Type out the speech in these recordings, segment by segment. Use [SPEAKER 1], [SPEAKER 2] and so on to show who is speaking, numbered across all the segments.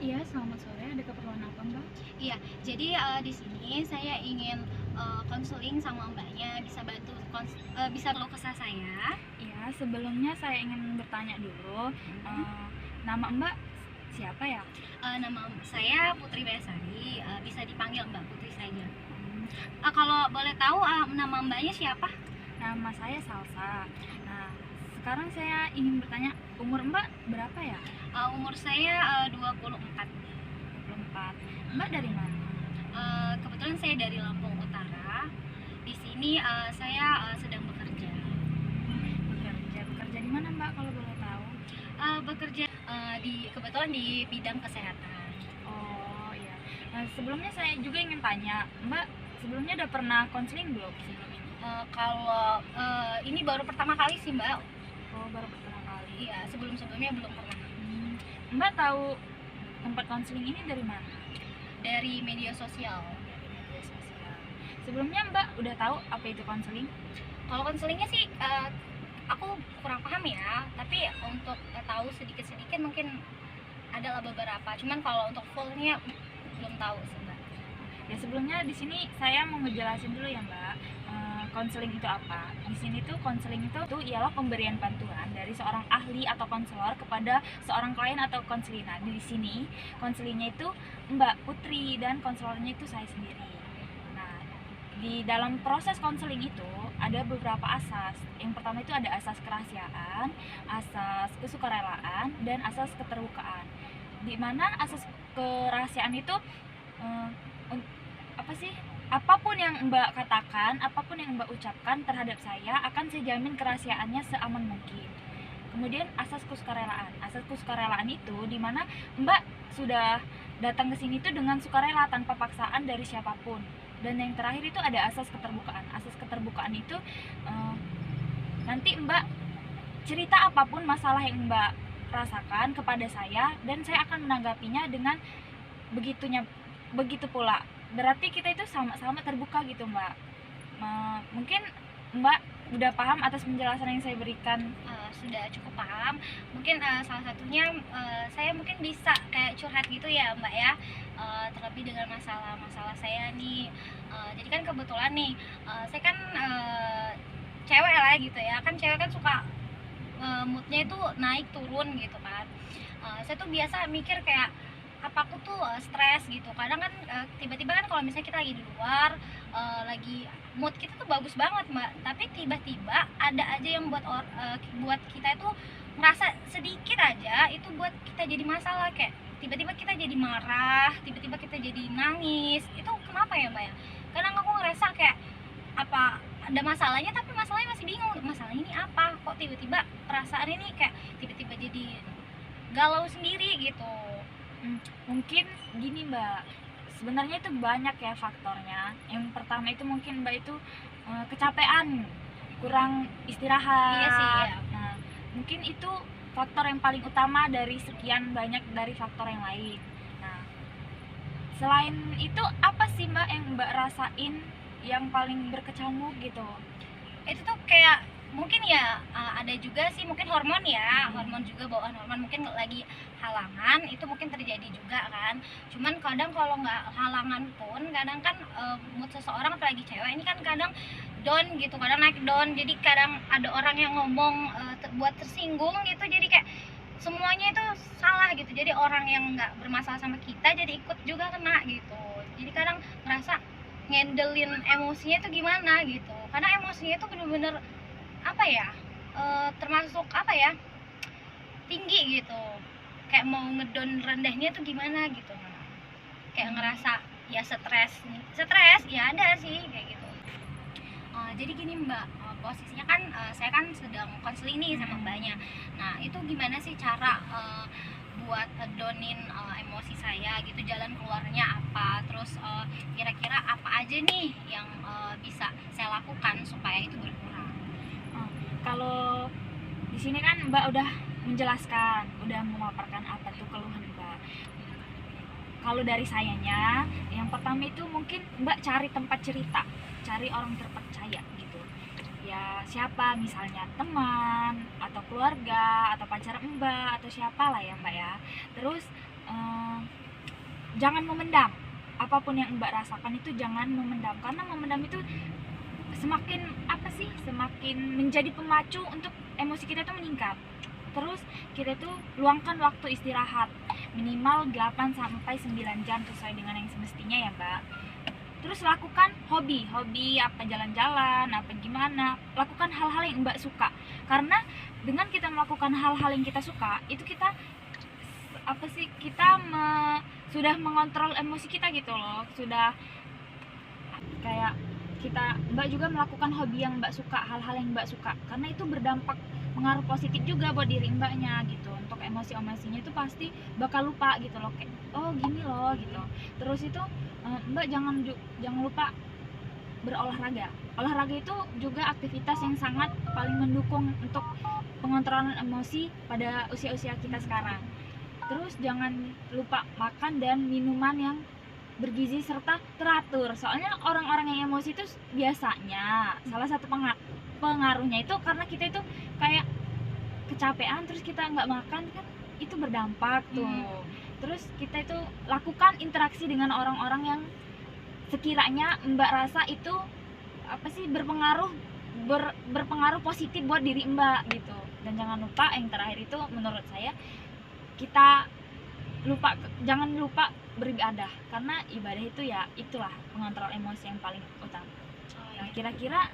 [SPEAKER 1] Iya, selamat sore. Ada keperluan apa, Mbak?
[SPEAKER 2] Iya, jadi di sini saya ingin konseling sama Mbaknya, bisa bantu bisa keluh kesah saya.
[SPEAKER 1] Iya, sebelumnya saya ingin bertanya dulu,
[SPEAKER 2] Mhm.
[SPEAKER 1] eh, nama Mbak siapa ya?
[SPEAKER 2] Nama saya Putri Besari, bisa dipanggil Mbak Putri saja.
[SPEAKER 1] Hmm,
[SPEAKER 2] Kalau boleh tahu nama Mbaknya siapa?
[SPEAKER 1] Nama saya Salsa. Nah, sekarang saya ingin bertanya, umur Mbak berapa ya?
[SPEAKER 2] Umur saya 24.
[SPEAKER 1] 24. Mbak dari mana?
[SPEAKER 2] Kebetulan saya dari Lampung Utara. Di sini saya sedang bekerja.
[SPEAKER 1] Bekerja di mana Mbak kalau boleh tahu?
[SPEAKER 2] Bekerja kebetulan di bidang kesehatan.
[SPEAKER 1] Oh iya. Nah, sebelumnya saya juga ingin tanya, Mbak sebelumnya udah pernah konseling belum sebelum ini?
[SPEAKER 2] Kalau ini baru pertama kali sih Mbak.
[SPEAKER 1] Oh, baru pertama kali.
[SPEAKER 2] Iya, sebelum-sebelumnya belum pernah.
[SPEAKER 1] Hmm, Mbak tahu tempat konseling ini dari mana?
[SPEAKER 2] Dari media sosial.
[SPEAKER 1] Dari media sosial. Sebelumnya Mbak udah tahu apa itu konseling?
[SPEAKER 2] Kalau konselingnya sih aku kurang paham ya, tapi untuk tahu sedikit-sedikit mungkin adalah beberapa. Cuman kalau untuk fullnya belum tahu sih Mbak.
[SPEAKER 1] Ya sebelumnya di sini saya mau ngejelasin dulu ya Mbak, konseling itu apa. Di sini tuh konseling itu ialah pemberian bantuan dari seorang ahli atau konselor kepada seorang klien atau konselin. Nah, di sini konselingnya itu Mbak Putri dan konselornya itu saya sendiri. Nah, di dalam proses konseling itu ada beberapa asas. Yang pertama itu ada asas kerahasiaan, asas kesukarelaan, dan asas keterbukaan. Di mana asas kerahasiaan itu eh, apa sih, apapun yang Mbak katakan, apapun yang Mbak ucapkan terhadap saya akan saya jamin kerahasiaannya seaman mungkin. Kemudian asas kesukarelaan itu dimana Mbak sudah datang ke sini tuh dengan sukarela tanpa paksaan dari siapapun. Dan yang terakhir itu ada asas keterbukaan. Asas keterbukaan itu nanti Mbak cerita apapun masalah yang Mbak rasakan kepada saya dan saya akan menanggapinya dengan begitu pula. Berarti kita itu sama-sama terbuka gitu Mbak. Mungkin Mbak udah paham atas penjelasan yang saya berikan.
[SPEAKER 2] Sudah cukup paham. Mungkin salah satunya saya mungkin bisa kayak curhat gitu ya Mbak ya. Terlebih dengan masalah-masalah saya nih. Jadi kan kebetulan nih saya kan cewek lah gitu ya. Kan cewek kan suka moodnya itu naik turun gitu kan. Saya tuh biasa mikir kayak apa aku tuh stres gitu. Kadang kan tiba-tiba kan kalau misalnya kita lagi di luar, lagi mood kita tuh bagus banget Mbak, tapi tiba-tiba ada aja yang buat kita itu ngerasa sedikit aja itu buat kita jadi masalah. Kayak tiba-tiba kita jadi marah, tiba-tiba kita jadi nangis. Itu kenapa ya Mbak ya? Kadang aku ngerasa kayak apa ada masalahnya, tapi masalahnya masih bingung masalah ini apa, kok tiba-tiba perasaan ini kayak tiba-tiba jadi galau sendiri gitu.
[SPEAKER 1] Mungkin gini Mbak, sebenarnya itu banyak ya faktornya. Yang pertama itu mungkin Mbak itu kecapean, kurang
[SPEAKER 2] Iya sih
[SPEAKER 1] istirahat.
[SPEAKER 2] ya.
[SPEAKER 1] Nah, mungkin itu faktor yang paling utama dari sekian banyak dari faktor yang lain. Nah, selain itu apa sih Mbak yang Mbak rasain yang paling berkecamuk gitu?
[SPEAKER 2] Itu tuh kayak mungkin ya ada juga sih mungkin hormon ya, hormon juga, bawaan hormon mungkin lagi halangan itu mungkin terjadi juga kan. Cuman kadang kalau nggak halangan pun kadang kan mood seseorang apalagi cewek ini kan kadang down gitu, kadang naik down. Jadi kadang ada orang yang ngomong buat tersinggung gitu, jadi kayak semuanya itu salah gitu. Jadi orang yang nggak bermasalah sama kita jadi ikut juga kena gitu. Jadi kadang ngerasa ngandelin emosinya itu gimana gitu, karena emosinya itu bener-bener apa ya, termasuk apa ya, tinggi gitu, kayak mau ngedon rendahnya tuh gimana gitu. Kayak ngerasa ya stres ya ada sih kayak gitu. Jadi gini Mbak, posisinya kan saya kan sedang konseling nih sama Mbaknya. Nah itu gimana sih cara buat ngedonin emosi saya gitu, jalan keluarnya apa, terus kira-kira apa aja nih yang bisa saya lakukan supaya itu berkurang.
[SPEAKER 1] Oh, kalau di sini kan Mbak udah menjelaskan, udah memaparkan apa tuh keluhan Mbak. Kalau dari sayanya, yang pertama itu mungkin Mbak cari tempat cerita, cari orang terpercaya gitu. Ya siapa, misalnya teman atau keluarga atau pacar Mbak atau siapa lah ya Mbak ya. Terus jangan memendam. Apapun yang Mbak rasakan itu jangan memendam, karena memendam itu semakin apa sih, semakin menjadi pemacu untuk emosi kita tuh meningkat. Terus kita tuh luangkan waktu istirahat minimal 8 sampai 9 jam sesuai dengan yang semestinya ya Mbak. Terus lakukan hobi apa, jalan-jalan apa gimana, lakukan hal-hal yang Mbak suka, karena dengan kita melakukan hal-hal yang kita suka itu kita apa sih, kita sudah mengontrol emosi kita gitu loh. Sudah kayak kita, Mbak juga melakukan hobi yang Mbak suka, hal-hal yang Mbak suka, karena itu berdampak pengaruh positif juga buat diri Mbaknya gitu. Untuk emosi-emosinya itu pasti bakal lupa gitu loh, kayak oh gini loh gitu. Terus itu Mbak jangan lupa berolahraga. Olahraga itu juga aktivitas yang sangat paling mendukung untuk pengontrolan emosi pada usia-usia kita sekarang. Terus jangan lupa makan dan minuman yang bergizi serta teratur. Soalnya orang-orang yang emosi itu biasanya salah satu pengaruhnya itu karena kita itu kayak kecapean, terus kita nggak makan kan, itu berdampak tuh. Terus kita itu lakukan interaksi dengan orang-orang yang sekiranya Mbak rasa itu apa sih, berpengaruh positif buat diri Mbak gitu. Dan jangan lupa yang terakhir itu menurut saya, kita jangan lupa beribadah, karena ibadah itu ya itulah pengontrol emosi yang paling utama. Nah, kira-kira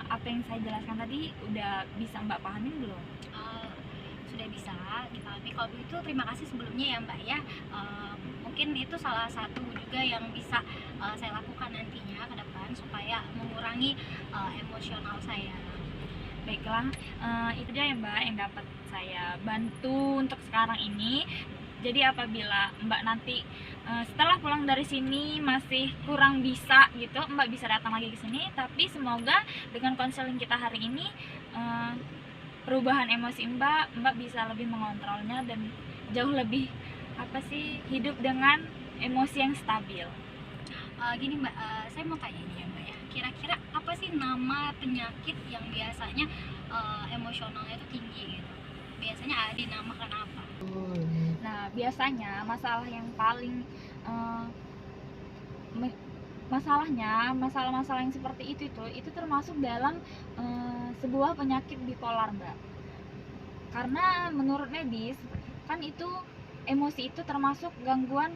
[SPEAKER 1] apa yang saya jelaskan tadi udah bisa Mbak pahamin belum?
[SPEAKER 2] Sudah bisa dipahami. Kalau begitu terima kasih sebelumnya ya Mbak ya. Mungkin itu salah satu juga yang bisa saya lakukan nantinya ke depan supaya mengurangi emosional saya.
[SPEAKER 1] Baiklah, itu aja ya Mbak yang dapat saya bantu untuk sekarang ini. Jadi apabila Mbak nanti setelah pulang dari sini masih kurang bisa gitu, Mbak bisa datang lagi ke sini. Tapi semoga dengan konseling kita hari ini, perubahan emosi Mbak bisa lebih mengontrolnya dan jauh lebih apa sih, hidup dengan emosi yang stabil.
[SPEAKER 2] Gini Mbak, saya mau tanya nih ya Mbak ya, kira-kira apa sih nama penyakit yang biasanya emosionalnya itu tinggi gitu? Biasanya dinamakan apa?
[SPEAKER 1] Nah, biasanya masalah yang paling masalah-masalah yang seperti itu termasuk dalam sebuah penyakit bipolar Mbak. Karena menurut medis kan itu emosi itu termasuk gangguan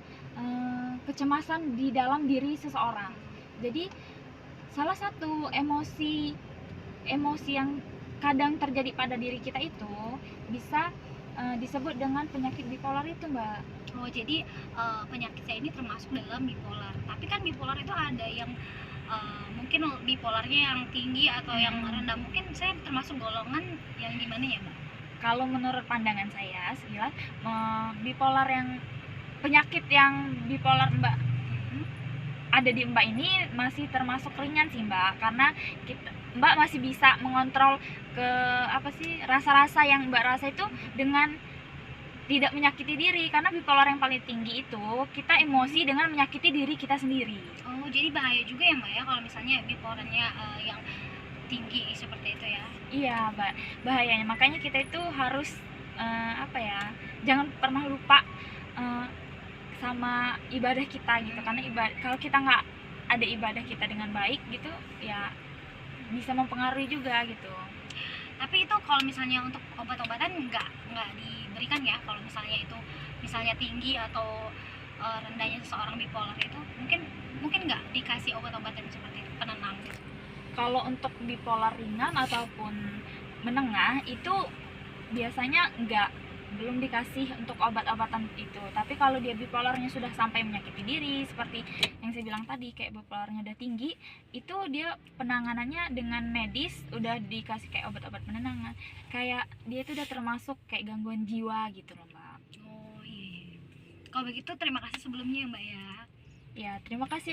[SPEAKER 1] kecemasan di dalam diri seseorang. Jadi salah satu emosi yang kadang terjadi pada diri kita itu bisa disebut dengan penyakit bipolar itu Mbak.
[SPEAKER 2] Oh jadi penyakit saya ini termasuk dalam bipolar. Tapi kan bipolar itu ada yang mungkin bipolarnya yang tinggi atau yang rendah. Mungkin saya termasuk golongan yang gimana ya Mbak?
[SPEAKER 1] Kalau menurut pandangan saya sekilas, bipolar yang penyakit yang bipolar Mbak ada di Mbak ini masih termasuk ringan sih Mbak, karena Mbak masih bisa mengontrol ke apa sih, rasa-rasa yang Mbak rasa itu dengan tidak menyakiti diri. Karena bipolar yang paling tinggi itu kita emosi dengan menyakiti diri kita sendiri.
[SPEAKER 2] Oh jadi bahaya juga ya Mbak ya kalau misalnya bipolarnya yang tinggi seperti itu ya?
[SPEAKER 1] Iya Mbak, bahayanya. Makanya kita itu harus apa ya, jangan pernah lupa sama ibadah kita gitu. Karena kalau kita nggak ada ibadah kita dengan baik gitu ya, bisa mempengaruhi juga gitu.
[SPEAKER 2] Tapi itu kalau misalnya untuk obat-obatan nggak diberikan ya, kalau misalnya itu misalnya tinggi atau rendahnya seseorang bipolar itu mungkin nggak dikasih obat-obatan seperti itu, penenang gitu.
[SPEAKER 1] Kalau untuk bipolar ringan ataupun menengah itu biasanya belum dikasih untuk obat-obatan itu. Tapi kalau dia bipolarnya sudah sampai menyakiti diri seperti yang saya bilang tadi, kayak bipolarnya udah tinggi, itu dia penanganannya dengan medis, udah dikasih kayak obat-obat penenang. Kayak dia itu udah termasuk kayak gangguan jiwa gitu loh Mbak.
[SPEAKER 2] Oh iya. Kalau begitu terima kasih sebelumnya ya Mbak ya.
[SPEAKER 1] Ya, terima kasih.